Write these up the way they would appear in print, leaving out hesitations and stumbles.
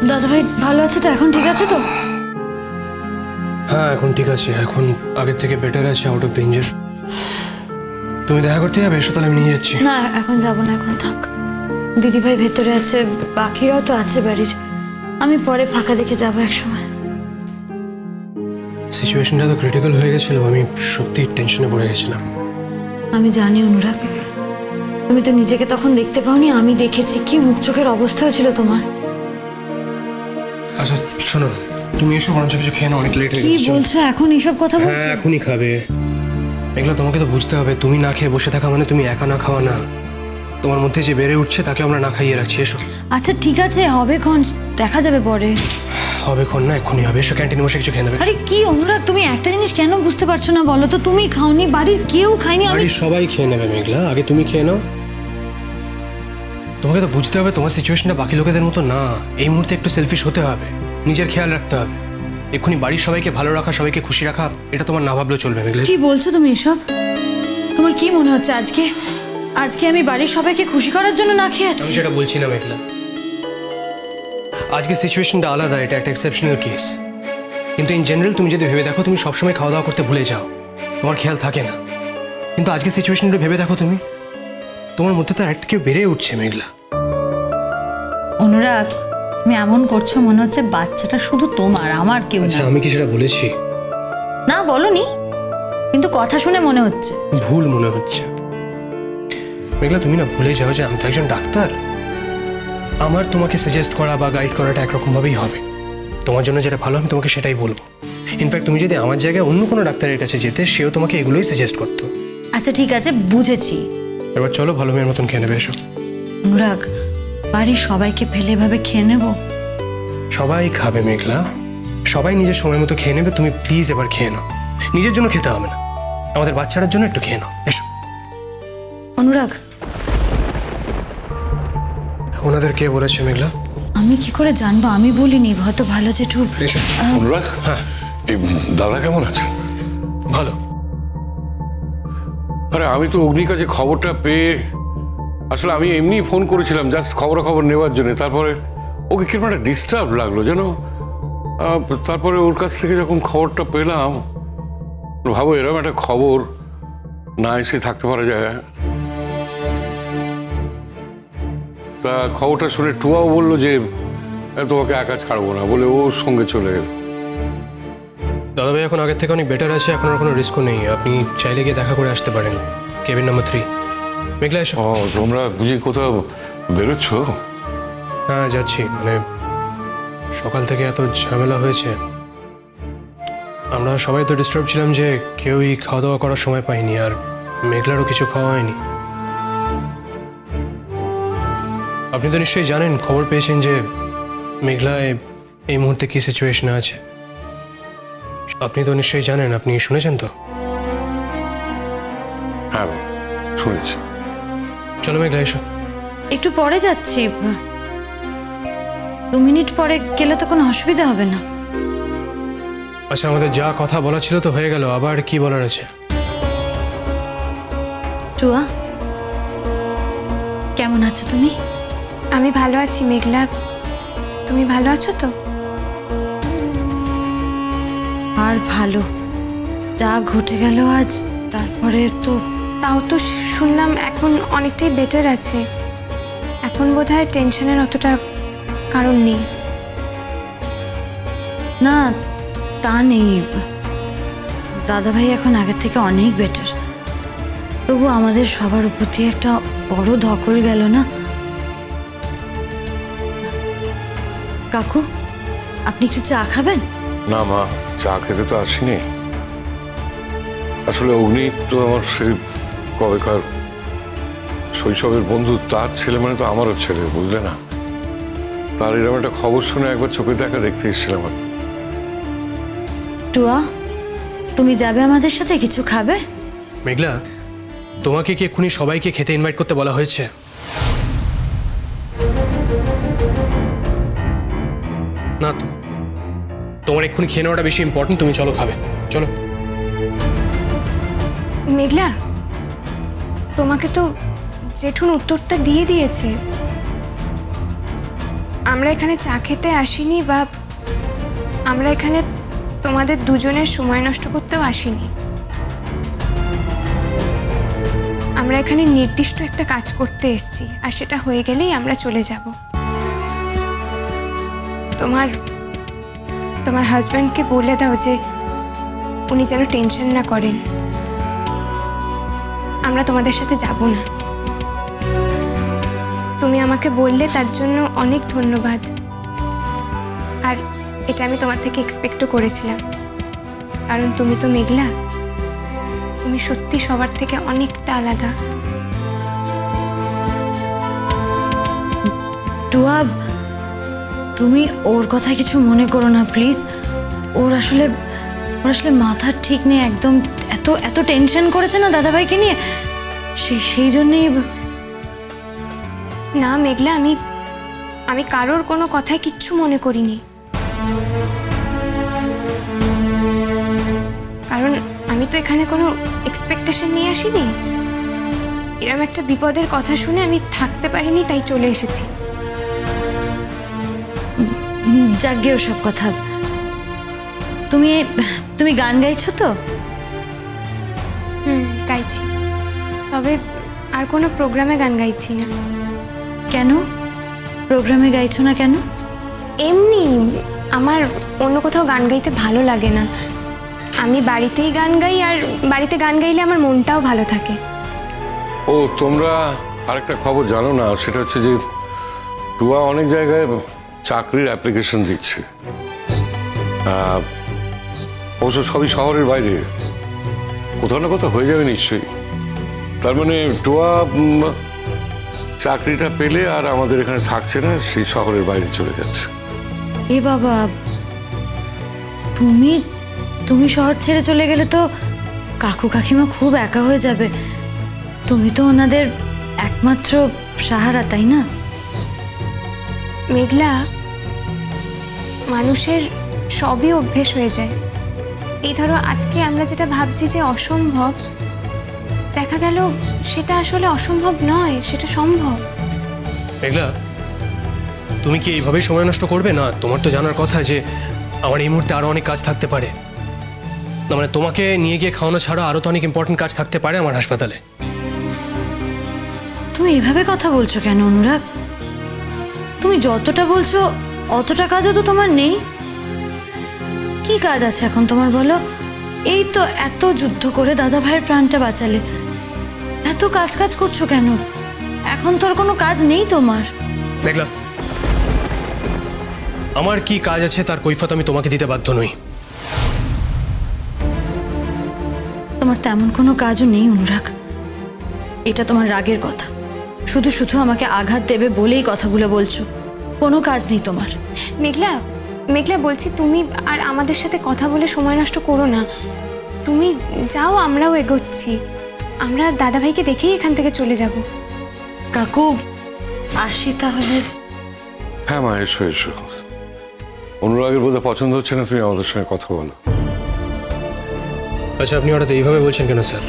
দাদা ভাই ভালো আছে তো? এখন ঠিক আছে তো? হ্যাঁ এখন ঠিক আছে, এখন আগের থেকে বেটার আছে, আউট অফ ডেঞ্জার। তুমি দেখা করতে যাবে? এসো তাহলে আমি নিয়ে যাচ্ছি। না এখন যাব না, এখন থাক। দিদি ভাই ভেতরে আছে, বাকিরাও তো আছে বাড়ির, আমি পরে ফাঁকা দেখে যাবো এক সময়। সিচুয়েশনটা তো ক্রিটিক্যাল হয়ে গেছিল, আমি সত্যি টেনশনে পড়ে গেছিলাম। আমি জানি অনুরাগ, তুমি তো নিজেকে তখন দেখতে পাওনি, আমি দেখেছি। কি মুখ চোখের অবস্থা হয়েছিল তোমার। আচ্ছা শোনো, তুমি এসো বরঞ্চ কিছু খেয়ে নাও, অনেক লেট হয়ে কি গেছে। বলছো এখন এইসব কথা? হ্যাঁ এখনই খাবে। এগুলো তোমাকে তো বুঝতে হবে, তুমি না খেয়ে বসে থাকা মানে তুমি একা না খাওয়া না, তোমার মধ্যে যে বেড়ে উঠছে তাকে আমরা না খাইয়ে রাখছি। এসো। আচ্ছা ঠিক আছে, হবে ক্ষণ, দেখা যাবে পরে। হবে ক্ষণ না, এক্ষুনি হবে। এসো ক্যান্টিনে বসে কিছু খেয়ে নেবে। আরে কি অনুরাগ, তুমি একটা জিনিস কেন বুঝতে পারছো না বলো তো? তুমি খাওনি, বাড়ির কেউ খায়নি, আমি সবাই খেয়ে নেবে মেঘলা, আগে তুমি খেয়ে নাও। তোমাকে তো বুঝতে হবে তোমার সিচুয়েশনটা বাকি লোকেদের মতো না, এই মুহূর্তে একটু সেলফিশ হতে হবে, নিজের খেয়াল রাখতে হবে। এক্ষুনি বাড়ির সবাইকে ভালো রাখা, সবাইকে খুশি রাখা, এটা তোমার না ভাবলেও চলবে মেঘলা। কি বলছো তুমি এসব? তোমার কি মনে হচ্ছে আজকে আমি বাড়ির সবাইকে খুশি করার জন্য না খেয়ে আছি? আমি সেটা বলছি না মেঘলা, আজকে সিচুয়েশনটা আলাদা, এটা একটা এক্সেপশনাল কেস। কিন্তু ইন জেনারেল তুমি যদি ভেবে দেখো, তুমি সবসময় খাওয়া দাওয়া করতে ভুলে যাও, তোমার খেয়াল থাকে না। কিন্তু আজকে সিচুয়েশনটা ভেবে দেখো, তোমার মধ্যে তো একটা কেউ বেড়ে উঠছে মেঘলা। অনুরাগ তুমি এমন করছো, মনে হচ্ছে বাচ্চাটা শুধু তোমার, আমার কেউ না। আমি কি সেটা বলেছি? না বলনি, কিন্তু কথা শুনে মনে হচ্ছে। ভুল মনে হচ্ছে মেঘলা, তুমি না ভুলে যাও যে আমি তো একজন ডাক্তার। আমার তোমাকে সাজেস্ট করা বা গাইড করাটা একরকম ভাবেই হবে, তোমার জন্য যেটা ভালো আমি তোমাকে সেটাই বলবো। ইনফ্যাক্ট তুমি যদি আমার জায়গায় অন্য কোনো ডাক্তারের কাছে যেতে, সেও তোমাকে এগুলোই সাজেস্ট করতো। আচ্ছা ঠিক আছে, বুঝেছি। এবার চলো ভালো মেয়ের মতন খেয়ে নেবে। এসো। অনুরাগ, বাড়ির সবাইকে ফেলে ভাবে খেয়ে নেবো? সবাই খাবে মেঘলা, সবাই নিজের সময় মতো খেয়ে নেবে। তুমি প্লিজ এবার খেয়ে নাও, নিজের জন্য খেতে হবে না, আমাদের বাচ্চাটার জন্য একটু খেয়ে নাও। এসো। অনুরাগ, ওনাদের কে বলেছে মেঘলা? আমি কি করে জানবো? আমি বলিনি, হয়তো ভালো জেঠু। এসো। অনুরাগ, হ্যাঁ এই দাদা কেমন আছে? ভালো। আরে আমি তো অগ্নির কাছে খবরটা পেয়ে, আসলে আমি এমনি ফোন করেছিলাম জাস্ট খবর নেওয়ার জন্য। তারপরে ওকে কিরকম একটা ডিস্টার্ব লাগলো যেন। তারপরে ওর কাছ থেকে যখন খবরটা পেলাম, ভাবো এরকম একটা খবর না এসে থাকতে পারা যায়। তা খবরটা শুনে টুয়াও বললো যে তোমাকে একা ছাড়বো না বলে ওর সঙ্গে চলে গেল। দাদাভাই এখন আগের থেকে অনেক বেটার আছে, এখন আর কোনো রিস্কও নেই। আপনি চাইলে গিয়ে দেখা করে আসতে পারেন, কেবিন নাম্বার 3। মেঘলা এসো। ও তোমরা বুঝি কোথাও বেরোচ্ছ? হ্যাঁ যাচ্ছি, মানে সকাল থেকে এত ঝামেলা হয়েছে, আমরা সবাই তো ডিস্টার্ব ছিলাম যে কেউই খাওয়া দাওয়া করার সময় পাইনি, আর মেঘলারও কিছু খাওয়া হয়নি। আপনি তো নিশ্চয়ই জানেন, খবর পেয়েছেন যে মেঘলা এই মুহূর্তে কী সিচুয়েশনে আছে। আপনি তো নিশ্চয়ই জানেন, আপনি শুনেছেন তো? হ্যাঁ শুনেছি। চলো মেঘলা এসো। একটু পরে যাচ্ছি, 2 মিনিট পরে গেলে তো কোনো অসুবিধা হবে না। আচ্ছা আমাদের যা কথা বলা ছিল তো হয়ে গেল, আবার কি বলার আছে? টুয়া, কেমন আছো তুমি? আমি ভালো আছি মেঘলা, তুমি ভালো আছো তো? আর ভালো, যা ঘটে গেল আজ, তারপরে তো। তাও তো শুনলাম এখন অনেকটাই বেটার আছে, এখন বোধহয় টেনশনের অতটা কারণ নেই। না তা নেই, দাদাভাই এখন আগের থেকে অনেক বেটার। তবু আমাদের সবার উপর দিয়ে একটা বড় ধকল গেল না? কাকু, আপনি একটু চা খাবেন? না মা, চা খেতে তো আসিনি। আসলে অগ্নি তো আমার সেই কবেকার শৈশবের বন্ধু, তার ছেলে মানে তো আমারও ছেলে, বুঝলে না? তার এরকম একটা খবর শুনে একবার চোখে দেখা দেখতে এসেছিলাম আর কি। টুয়া, তুমি যাবে আমাদের সাথে, কিছু খাবে? মেঘলা, তোমাকে কি এক্ষুনি সবাইকে খেতে ইনভাইট করতে বলা হয়েছে? না তো, তোমার এক্ষুনি খেয়ে নেওয়াটা বেশি ইম্পর্টেন্ট। তুমি চলো, খাবে, চলো। মেঘলা, তোমাকে তো জেঠুন উত্তরটা দিয়ে দিয়েছে। আমরা এখানে চা খেতে আসিনি বা আমরা এখানে তোমাদের দুজনের সময় নষ্ট করতেও আসিনি। আমরা এখানে নির্দিষ্ট একটা কাজ করতে এসেছি, আর সেটা হয়ে গেলেই আমরা চলে যাব। তোমার হাজব্যান্ডকে বলে দাও যে উনি যেন টেনশন না করেন। আমরা তোমাদের সাথে যাব না। তুমি আমাকে বললে তার জন্য অনেক ধন্যবাদ। আর এটা আমি তোমার থেকে এক্সপেক্টও করেছিলাম, কারণ তুমি তো মেঘলা, তুমি সত্যি সবার থেকে অনেকটা আলাদা। টুয়া, তুমি ওর কথা কিছু মনে করো না প্লিজ। ওর আসলে মাথা ঠিক নেই একদম। এত এত টেনশন করেছে না দাদাভাইকে নিয়ে, সেই জন্যই। না মেঘলা, আমি কারোর কোনো কথায় কিচ্ছু মনে করিনি, কারণ আমি তো এখানে কোনো এক্সপেকটেশন নিয়ে আসিনি। এরকম একটা বিপদের কথা শুনে আমি থাকতে পারিনি, তাই চলে এসেছি। যাক গে ওসব কথা। তুমি গান গাইছো তো? গাইছি, তবে আর কোনো প্রোগ্রামে গান গাইছি না। কেন প্রোগ্রামে গাইছো না কেন? এমনি, আমার অন্য কোথাও গান গাইতে ভালো লাগে না। আমি বাড়িতেই গান গাই, আর বাড়িতে গান গাইলে আমার মনটাও ভালো থাকে। ও, তোমরা আরেকটা খবর জানো না? সেটা হচ্ছে যে টুয়া অনেক জায়গায় চাকরির অ্যাপ্লিকেশন দিচ্ছে। অবশ্য সবই শহরের বাইরে, কোথাও না কোথাও হয়ে যাবে নিশ্চয়ই। তার মানে টুয়া চাকরিটা পেলে আর আমাদের এখানে থাকছে না, সেই শহরের বাইরে চলে যাচ্ছে। এ বাবা, তুমি শহর ছেড়ে চলে গেলে তো কাকু কাকিমা খুব একা হয়ে যাবে। তুমি তো ওনাদের একমাত্র সাহারা, তাই না? মেঘলা, মানুষের সবই অভ্যেস হয়ে যায়। এই ধরো, আজকে আমরা যেটা ভাবছি যে অসম্ভব, দেখা গেল সেটা আসলে অসম্ভব নয়, সেটা সম্ভব। মেঘলা, তুমি কি এইভাবেই সময় নষ্ট করবে? না, তোমার তো জানার কথা যে আমার এই মুহূর্তে আরো অনেক কাজ থাকতে পারে। না মানে তোমাকে নিয়ে গিয়ে খাওয়ানো ছাড়া আরো তো অনেক ইম্পর্টেন্ট কাজ থাকতে পারে আমার হাসপাতালে। তুমি এভাবে কথা বলছো কেন অনুরাগ? তুমি যতটা বলছো অতটা কাজও তো তোমার নেই। কি কাজ আছে এখন তোমার বলো? এই তো এত যুদ্ধ করে দাদা ভাইয়ের প্রাণটা বাঁচালে, এত কাজ করছো কেন? এখন তোর কোনো কাজ নেই তোমার। মেঘলা, আমার কি কাজ আছে তার কৈফিয়ত আমি তোমাকে দিতে বাধ্য নই। তোমার তেমন কোনো কাজও নেই অনুরাগ। এটা তোমার রাগের কথা, শুধু আমাকে আঘাত দেবে বলেই কথাগুলো বলছো। কোনো কাজ নেই তোমার। মেঘলা বলছি, তুমি আর আমাদের সাথে কথা বলে সময় নষ্ট করো না। তুমি যাও, আমরাও এগোচ্ছি। আমরা দাদাভাইকে দেখেই এখান থেকে চলে যাব। কাকু, আসি তাহলে। হ্যাঁ মা, এসো। অনুরাগের বোধহয় পছন্দ হচ্ছে না তুমি আমাদের সঙ্গে কথা বলো। আচ্ছা, আপনি হঠাৎ এইভাবে বলছেন কেন স্যার?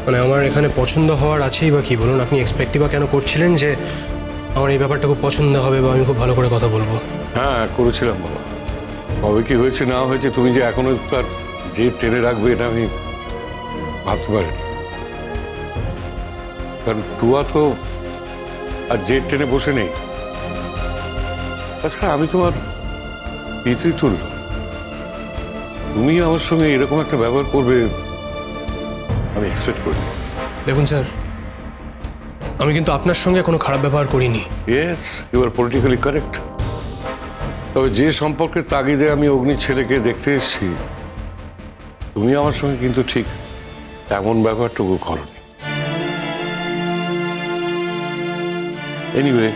মানে আমার এখানে পছন্দ হওয়ার আছেই বা কি বলুন? আপনি এক্সপেক্টই বা কেন করছিলেন যে আমার এই ব্যাপারটা খুব পছন্দ হবে বা আমি খুব ভালো করে কথা বলবো? হ্যাঁ, করেছিলাম বাবা। কবে কি হয়েছে না হয়েছে তুমি যে এখনো তার যে টেনে রাখবে এটা আমি ভাবতে পারিনি। কারণ টুয়া তো আর জেদ টেনে বসে নেই। তাছাড়া আমি তোমার পিতৃতুল্য, তুমি আমার সঙ্গে এরকম একটা ব্যবহার করবে আমি এক্সপেক্ট করি। দেখুন স্যার, আমি কিন্তু আপনার সঙ্গে কোনো খারাপ ব্যবহার করিনি। Yes, you are politically correct. তবে যে সম্পর্কের তাগিদে আমি অগ্নির ছেলেকে দেখতে এসেছি, তুমি আমার সঙ্গে কিন্তু ঠিক তেমন ব্যাপারটুকু করনি। এনিওয়ে,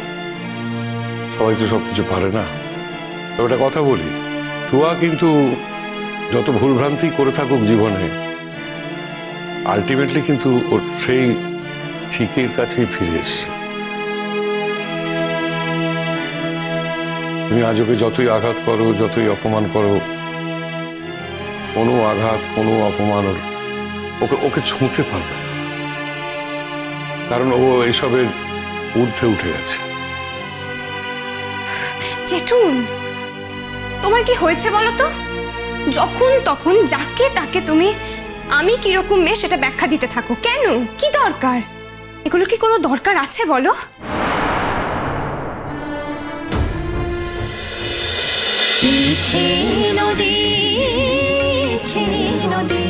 সবাই তো সব কিছু পারে না। তবে একটা কথা বলি, টুয়া কিন্তু যত ভুলভ্রান্তি করে থাকুক জীবনে, আলটিমেটলি কিন্তু ওর সেই ঠিকের কাছেই ফিরে এসছে। তুমি আজ ওকে যতই আঘাত করো, যতই অপমান করো, কোনো আঘাত কোনো অপমান ওকে ছুঁতে পারবে না, কারণ ও এসবের ঊর্ধ্বে উঠে গেছে। জেঠুন, তোমার কি হয়েছে বলো তো? যখন তখন যাকে তাকে তুমি আমি কিরকম মেয়ে সেটা ব্যাখ্যা দিতে থাকো কেন? কি দরকার? এগুলো কি কোনো দরকার আছে বলো? নদী